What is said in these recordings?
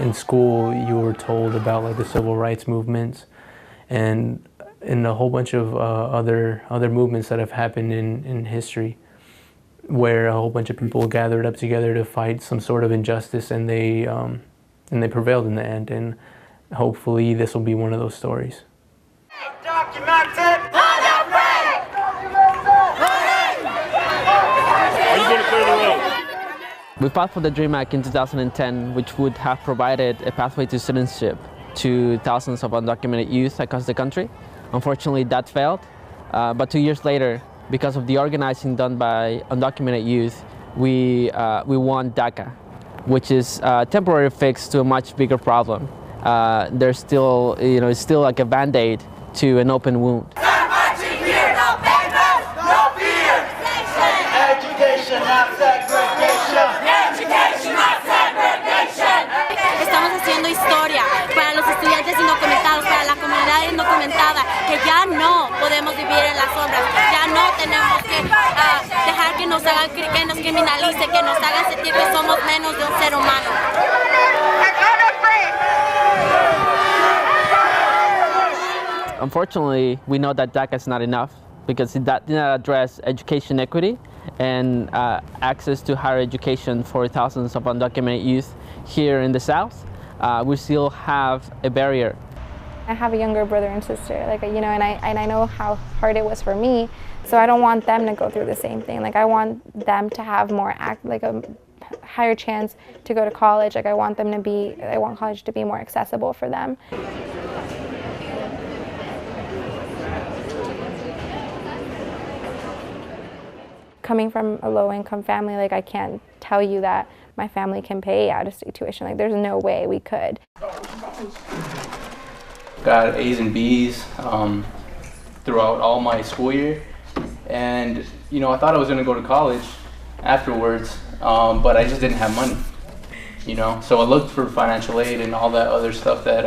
in school you were told about like the civil rights movements and a whole bunch of other movements that have happened in history, where a whole bunch of people gathered up together to fight some sort of injustice, and they prevailed in the end. And hopefully this will be one of those stories. Documented. Are you going to clear the road? We fought for the DREAM Act in 2010, which would have provided a pathway to citizenship to thousands of undocumented youth across the country. Unfortunately, that failed, but 2 years later, because of the organizing done by undocumented youth, we won DACA, which is a temporary fix to a much bigger problem. There's still, it's still like a Band-Aid to an open wound. Estamos haciendo historia para los estudiantes indocumentados, para la comunidad indocumentada, que ya no podemos vivir en las sombras, ya no tenemos que dejar que nos hagan, que nos criminalicen, que nos hagan sentir que somos menos de un ser humano. Unfortunately, we know that DACA is not enough because that did not address education equity and access to higher education for thousands of undocumented youth here in the South. We still have a barrier. I have a younger brother and sister, and I know how hard it was for me, so I don't want them to go through the same thing. I want them to have more a higher chance to go to college. I want college to be more accessible for them. Coming from a low-income family, I can't tell you that my family can pay out-of-state tuition. There's no way we could. Got A's and B's throughout all my school year, and I thought I was going to go to college afterwards, but I just didn't have money. So I looked for financial aid and all that other stuff that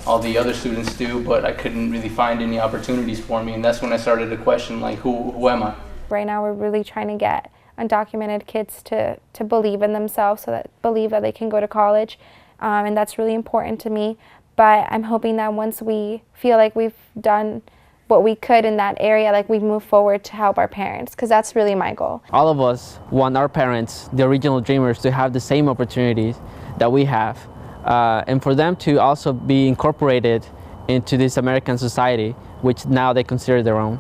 all the other students do, but I couldn't really find any opportunities for me, and that's when I started to question, who am I? Right now we're really trying to get undocumented kids to believe in themselves, believe that they can go to college, and that's really important to me. But I'm hoping that once we feel like we've done what we could in that area, we move forward to help our parents, because that's really my goal. All of us want our parents, the original dreamers, to have the same opportunities that we have, and for them to also be incorporated into this American society, which now they consider their own.